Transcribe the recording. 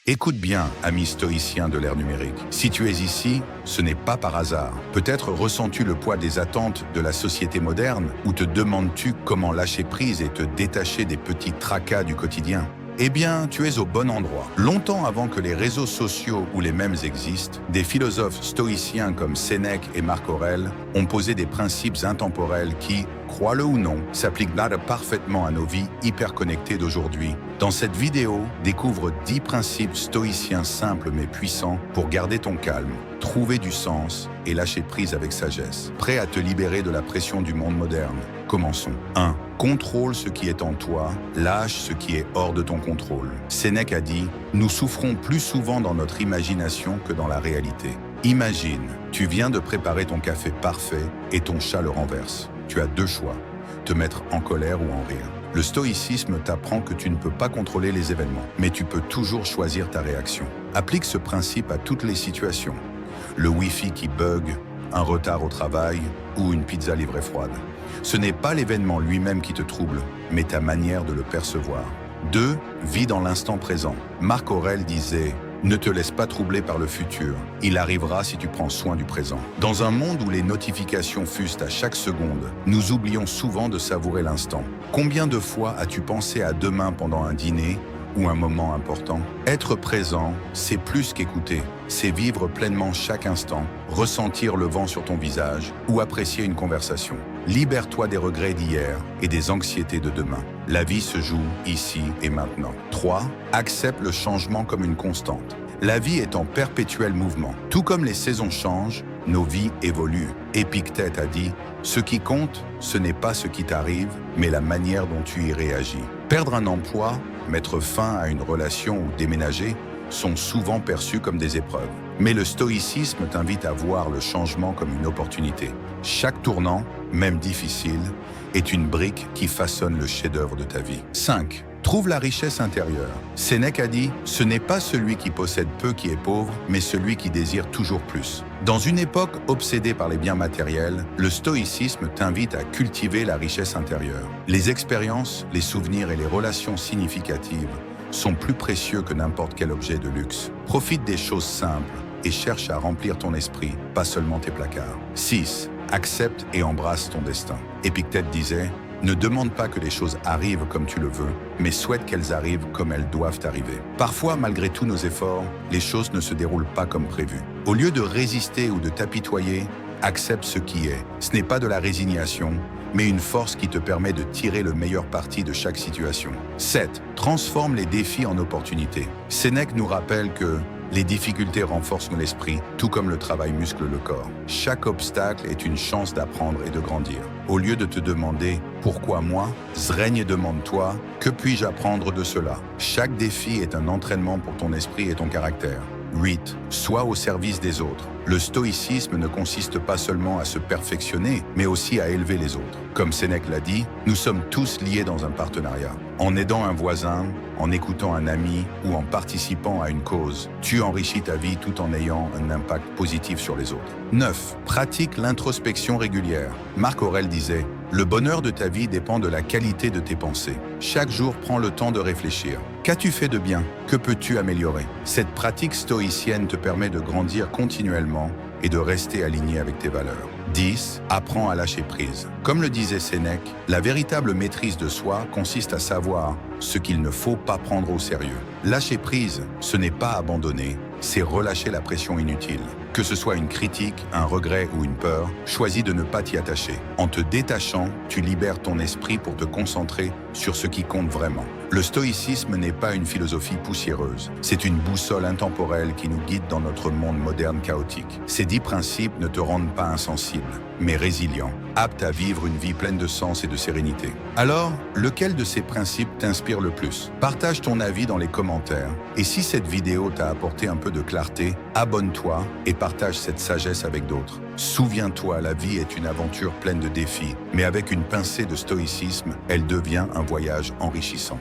Écoute bien, ami stoïcien de l'ère numérique. Si tu es ici, ce n'est pas par hasard. Peut-être ressens-tu le poids des attentes de la société moderne ou te demandes-tu comment lâcher prise et te détacher des petits tracas du quotidien. Eh bien, tu es au bon endroit. Longtemps avant que les réseaux sociaux ou les mèmes existent, des philosophes stoïciens comme Sénèque et Marc Aurèle ont posé des principes intemporels qui, crois-le ou non, s'appliquent parfaitement à nos vies hyper connectées d'aujourd'hui. Dans cette vidéo, découvre 10 principes stoïciens simples mais puissants pour garder ton calme, trouver du sens et lâcher prise avec sagesse. Prêt à te libérer de la pression du monde moderne? Commençons. 1. Contrôle ce qui est en toi, lâche ce qui est hors de ton contrôle. Sénèque a dit « Nous souffrons plus souvent dans notre imagination que dans la réalité ». Imagine, tu viens de préparer ton café parfait et ton chat le renverse. Tu as deux choix, te mettre en colère ou en rire. Le stoïcisme t'apprend que tu ne peux pas contrôler les événements, mais tu peux toujours choisir ta réaction. Applique ce principe à toutes les situations. Le Wi-Fi qui bug, un retard au travail ou une pizza livrée froide. Ce n'est pas l'événement lui-même qui te trouble, mais ta manière de le percevoir. 2. Vis dans l'instant présent. Marc Aurèle disait « Ne te laisse pas troubler par le futur, il arrivera si tu prends soin du présent ». Dans un monde où les notifications fusent à chaque seconde, nous oublions souvent de savourer l'instant. Combien de fois as-tu pensé à demain pendant un dîner ou un moment important? Être présent, c'est plus qu'écouter. C'est vivre pleinement chaque instant, ressentir le vent sur ton visage ou apprécier une conversation. Libère-toi des regrets d'hier et des anxiétés de demain. La vie se joue ici et maintenant. 3. Accepte le changement comme une constante. La vie est en perpétuel mouvement. Tout comme les saisons changent, nos vies évoluent. Épictète a dit « Ce qui compte, ce n'est pas ce qui t'arrive, mais la manière dont tu y réagis ». Perdre un emploi, mettre fin à une relation ou déménager sont souvent perçus comme des épreuves. Mais le stoïcisme t'invite à voir le changement comme une opportunité. Chaque tournant, même difficile, est une brique qui façonne le chef-d'œuvre de ta vie. 5. Trouve la richesse intérieure. Sénèque a dit « Ce n'est pas celui qui possède peu qui est pauvre, mais celui qui désire toujours plus ». Dans une époque obsédée par les biens matériels, le stoïcisme t'invite à cultiver la richesse intérieure. Les expériences, les souvenirs et les relations significatives sont plus précieux que n'importe quel objet de luxe. Profite des choses simples et cherche à remplir ton esprit, pas seulement tes placards. 6. Accepte et embrasse ton destin. Épictète disait « Ne demande pas que les choses arrivent comme tu le veux, mais souhaite qu'elles arrivent comme elles doivent arriver. » Parfois, malgré tous nos efforts, les choses ne se déroulent pas comme prévu. Au lieu de résister ou de t'apitoyer, accepte ce qui est. Ce n'est pas de la résignation, mais une force qui te permet de tirer le meilleur parti de chaque situation. 7. Transforme les défis en opportunités. Sénèque nous rappelle que les difficultés renforcent l'esprit, tout comme le travail muscle le corps. Chaque obstacle est une chance d'apprendre et de grandir. Au lieu de te demander « Pourquoi moi ?», Zrègne demande-toi « Que puis-je apprendre de cela ?» Chaque défi est un entraînement pour ton esprit et ton caractère. 8. Sois au service des autres. Le stoïcisme ne consiste pas seulement à se perfectionner, mais aussi à élever les autres. Comme Sénèque l'a dit, nous sommes tous liés dans un partenariat. En aidant un voisin, en écoutant un ami ou en participant à une cause, tu enrichis ta vie tout en ayant un impact positif sur les autres. 9. Pratique l'introspection régulière. Marc Aurèle disait « Le bonheur de ta vie dépend de la qualité de tes pensées. Chaque jour, prends le temps de réfléchir. Qu'as-tu fait de bien? Que peux-tu améliorer ?» Cette pratique stoïcienne te permet de grandir continuellement et de rester aligné avec tes valeurs. 10. Apprends à lâcher prise. Comme le disait Sénèque, la véritable maîtrise de soi consiste à savoir ce qu'il ne faut pas prendre au sérieux. Lâcher prise, ce n'est pas abandonner, c'est relâcher la pression inutile. Que ce soit une critique, un regret ou une peur, choisis de ne pas t'y attacher. En te détachant, tu libères ton esprit pour te concentrer sur ce qui compte vraiment. Le stoïcisme n'est pas une philosophie poussiéreuse, c'est une boussole intemporelle qui nous guide dans notre monde moderne chaotique. Ces 10 principes ne te rendent pas insensible, mais résilient, apte à vivre une vie pleine de sens et de sérénité. Alors, lequel de ces principes t'inspire le plus? Partage ton avis dans les commentaires. Et si cette vidéo t'a apporté un peu de clarté, abonne-toi et partage cette sagesse avec d'autres. Souviens-toi, la vie est une aventure pleine de défis, mais avec une pincée de stoïcisme, elle devient un voyage enrichissant.